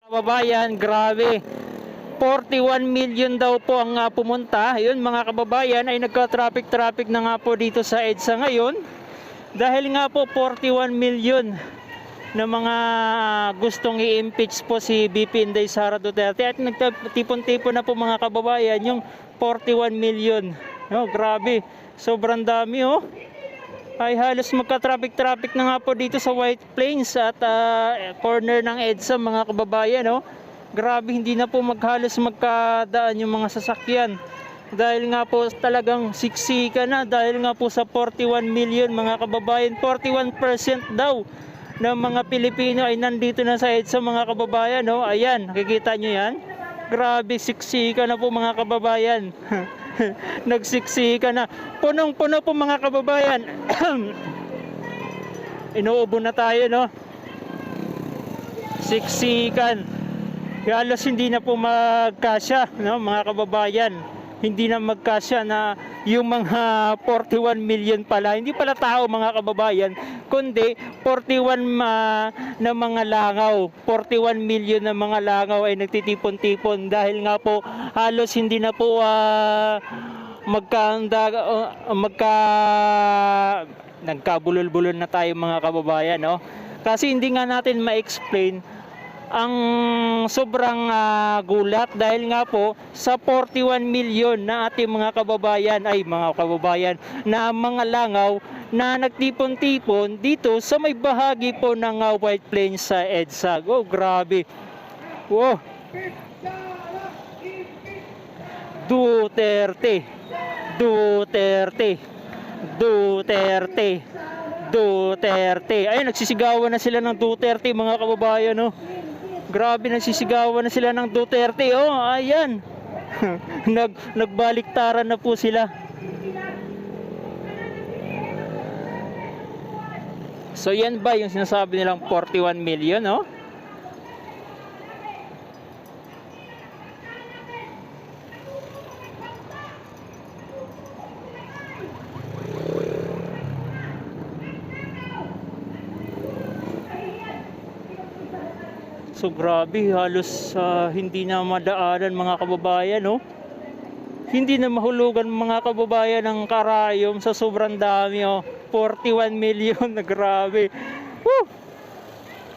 Kababayan, grabe. 41 million daw po ang pumunta. Yun mga kababayan ay nagka-traffic na nga po dito sa EDSA ngayon. Dahil nga po 41 million na mga gustong i-impeach po si BP Inday Sara Duterte. At nagtipon-tipon na po mga kababayan yung 41 million. No, grabe. Sobrang dami oh. Ay halos magka-traffic na nga po dito sa White Plains at corner ng EDSA mga kababayan no. Grabe, hindi na po halos magkadaan yung mga sasakyan dahil nga po talagang siksika na dahil nga po sa 41 million mga kababayan. 41% daw ng mga Pilipino ay nandito na sa EDSA mga kababayan no. Ayan, nakikita nyo yan. Grabe, siksika na po mga kababayan. Nagsiksika na. Punong-puno po mga kababayan. Inuubo na tayo no. Siksikan. Halos hindi na po magkasya no mga kababayan. Hindi na magkasya na yung mga 41 million pala. Hindi pala tao mga kababayan, kundi 41 na mga langaw. 41 million na mga langaw ay nagtitipon-tipon dahil nga po halos hindi na po nagkabulol-bulol na tayo mga kababayan no. Kasi hindi nga natin ma-explain ang sobrang gulat dahil nga po sa 41 million na ating mga kababayan na mga langaw na nagtipon-tipon dito sa may bahagi po ng White Plains sa EDSA. Oh, grabe. Wow. Duterte. Ayun, nagsisigawan na sila ng Duterte mga kababayan no. Grabe, nagsisigawan na sila ng Duterte oh, ayan. Nagbaliktaran na po sila. So yan ba yung sinasabi nilang 41 million no? So grabe, halos hindi na madaanan mga kababayan no. Hindi na mahulugan mga kababayan ng karayom sa sobrang dami oh. 41 million na grabe. Woo!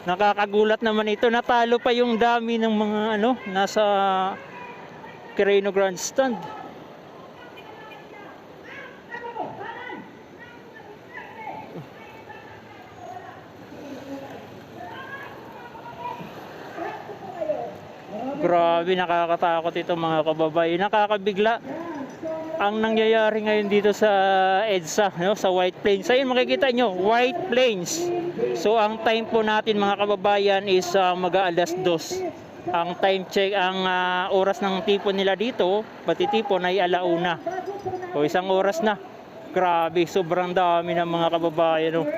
Nakakagulat naman ito. Natalo pa yung dami ng mga nasa Quirino Grandstand. Grabe, nakakatakot ito mga kababayan. Nakakabigla ang nangyayari ngayon dito sa EDSA no, sa White Plains. Ayun makikita nyo, White Plains. So ang time po natin mga kababayan is mag-aalas 2. Ang time check, ang oras ng tipon nila dito, pati tipon ay 1:00. O isang oras na. Grabe, sobrang dami ng mga kababayan no.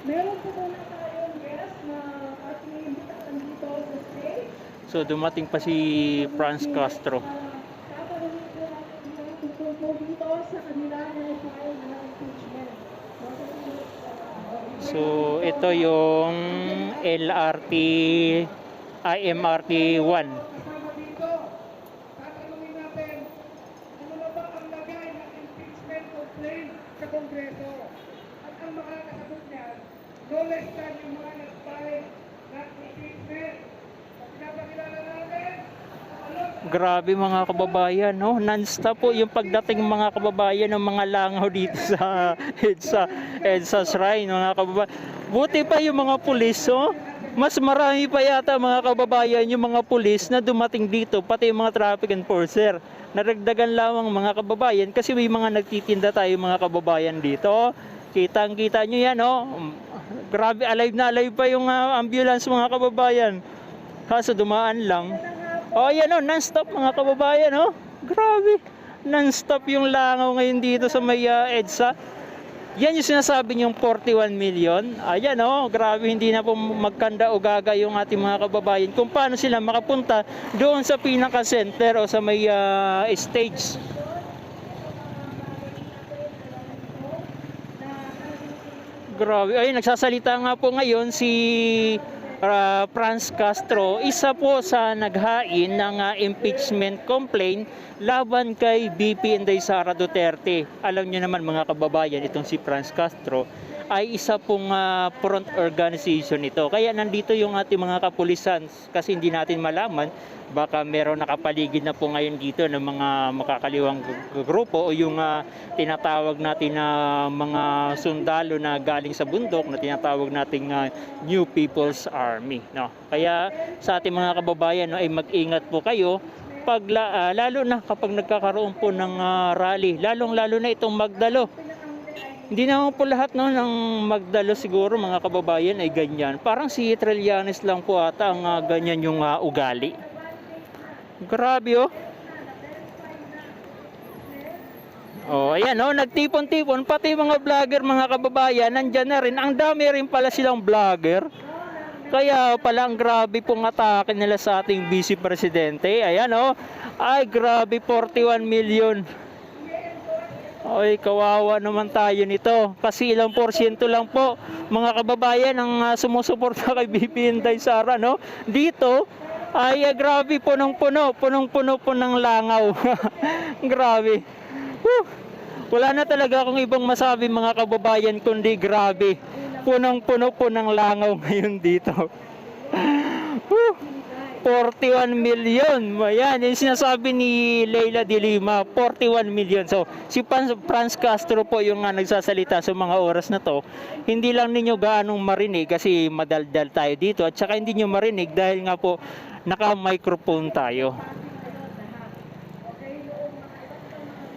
Meron po muna tayong guest na ating imbitahan dito sa stage. So dumating pa si Franz Castro. So ito yung LRT MRT 1. Tatanungin natin, ano na ba ang lagay ng impeachment complaint sa Kongreso? At ang makakasagot niyan, no less than yung mga nag-file ng impeachment. At pinapakilala natin, Grabe mga kababayan no, non-stop po yung pagdating mga kababayan ng mga langaw dito sa EDSA Shrine mga kababayan. Buti pa yung mga pulis oh. Mas marami pa yata mga kababayan yung mga pulis na dumating dito, pati yung mga traffic enforcer. Naragdagan lamang mga kababayan kasi may mga nagtitinda tayo mga kababayan dito. Kitang-kita nyo yan oh. Grabe, alive na alive pa yung ambulance mga kababayan. Kaso dumaan lang. Oh, yan oh, non-stop mga kababayan oh. Grabe. Non-stop yung langaw ngayon dito sa may EDSA. Yan yung sinasabi niyong 41 million. Ayan oh, grabe, hindi na po magkanda o gaga yung ating mga kababayan kung paano sila makapunta doon sa pinaka-center o sa may stage. Grabe. Ay, nagsasalita nga po ngayon si Franz Castro, isa po sa naghain ng impeachment complaint laban kay BP Inday Sara Duterte. Alam niyo naman mga kababayan, itong si Franz Castro ay isa pong front organization ito. Kaya nandito yung ating mga kapulisan kasi hindi natin malaman, baka meron nakapaligid na po ngayon dito ng mga makakaliwang grupo o yung tinatawag natin na mga sundalo na galing sa bundok na tinatawag nating New People's Army, no? Kaya sa ating mga kababayan, no, ay mag-ingat po kayo pag lalo na kapag nagkakaroon po ng rally, lalong-lalo na itong Magdalo. Hindi naman po lahat, no, ng Magdalo siguro mga kababayan ay ganyan. Parang si Trillanes lang po ata ang ganyan yung ugali. Grabe, oh. Oh, ayan, oh, nagtipon-tipon pati mga vlogger mga kababayan, nandyan na rin. Ang dami rin pala silang vlogger. Kaya pala ang grabe pong atake nila sa ating Vice Presidente. Ayan, oh. Ay, grabe, 41 million. Ay, kawawa naman tayo nito. Kasi ilang porsyento lang po mga kababayan ang sumusuporta kay BP Inday Sara, no? Dito ay grabe, punong-puno po ng langaw. Grabe. Whew. Wala na talaga akong ibang masabi mga kababayan kundi grabe. Punong-puno po ng langaw ngayon dito. Whew. 41 million. Ayan, yung sinasabi ni Leila de Lima, 41 million. So, si Franz Castro po yung nagsasalita sa mga oras na to. Hindi lang ninyo gaanong marinig kasi madaldal tayo dito. At saka hindi nyo marinig dahil nga po naka-microphone tayo.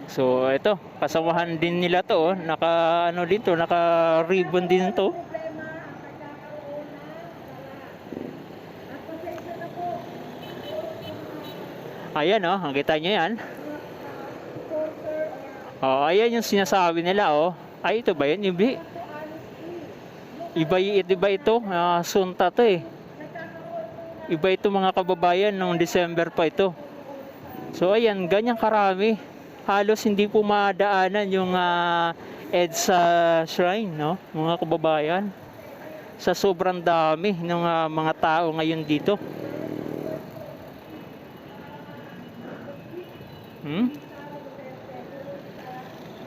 So, ito, kasamahan din nila to. Naka-ribbon din to. Ayan, oh, nakita nyo yan. Oh, ayan yung sinasabi nila, oh. Ay, ito ba yan? Iba ito. Sunta to eh. Iba ito mga kababayan, nung December pa ito. So, ayan, ganyan karami. Halos hindi po madaanan yung EDSA Shrine, no? Mga kababayan. Sa sobrang dami ng mga tao ngayon dito.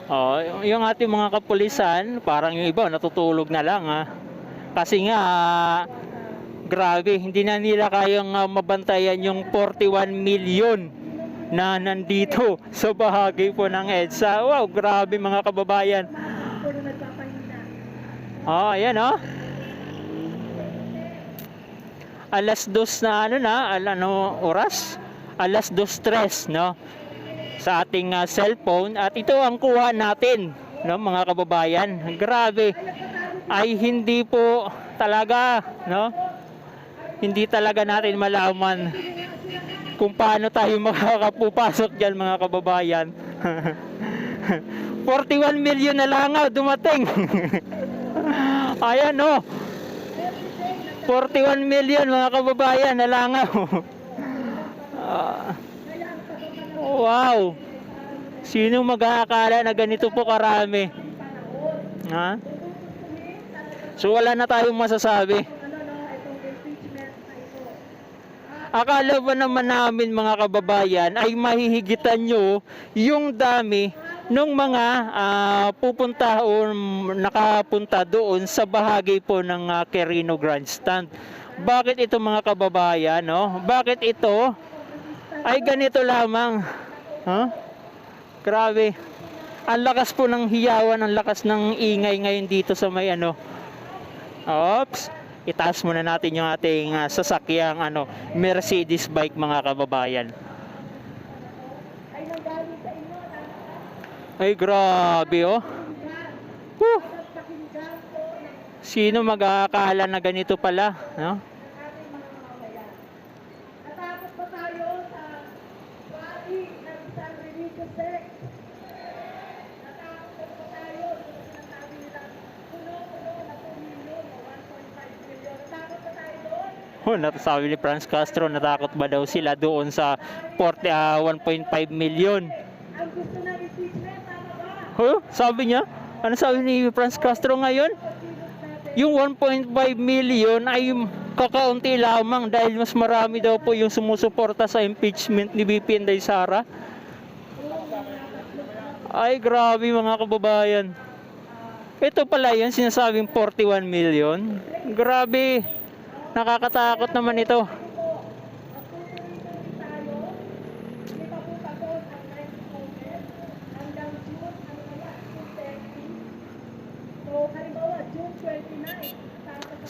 Oh, yung ating mga kapulisan, parang yung iba natutulog na lang Kasi nga grabe, hindi na nila kayang mabantayan yung 41 million na nandito sa bahagi po ng EDSA. Wow, grabe mga kababayan. Oh, ayan, oh. Alas 2 oras? Alas 2:03, no? Sa ating cellphone, at ito ang kuha natin, no, mga kababayan. Grabe, ay hindi po talaga, no, hindi talaga natin malaman kung paano tayo makakapupasok dyan mga kababayan. 41 million na langaw dumating. Ayan, no, 41 million mga kababayan na langaw. Wow! Sino mag-aakala na ganito po karami? Ha? So wala na tayong masasabi. Akala ba naman namin mga kababayan ay mahihigitan nyo yung dami ng mga pupunta o nakapunta doon sa bahagi po ng Quirino Grandstand. Bakit ito mga kababayan, no? Bakit ito ay ganito lamang? Huh? Grabe. Ang lakas po ng hiyawan, ang lakas ng ingay ngayon dito sa may Oops. Itaas muna natin yung ating sasakyang Mercedes bike mga kababayan. Ay grabe, oh. Woo. Sino mag-aakala na ganito pala, no? Oh, sabi ni Franz Castro, natakot ba daw sila doon sa 1.5 million? Ang gusto ng impeachment, tama ba? Huh? Sabi niya? Ano sabi ni Franz Castro ngayon? Yung 1.5 million ay kakaunti lamang dahil mas marami daw po yung sumusuporta sa impeachment ni VP Inday Sara. Ay, grabe mga kababayan. Ito pala yan, sinasabing 41 million. Grabe. Nakakatakot naman ito.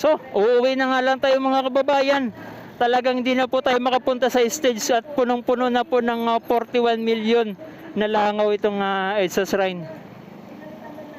So, uuwi na nga lang tayo mga kababayan. Talagang di na po tayo makapunta sa stage at punong-puno na po ng 41 million na langaw itong EDSA Shrine.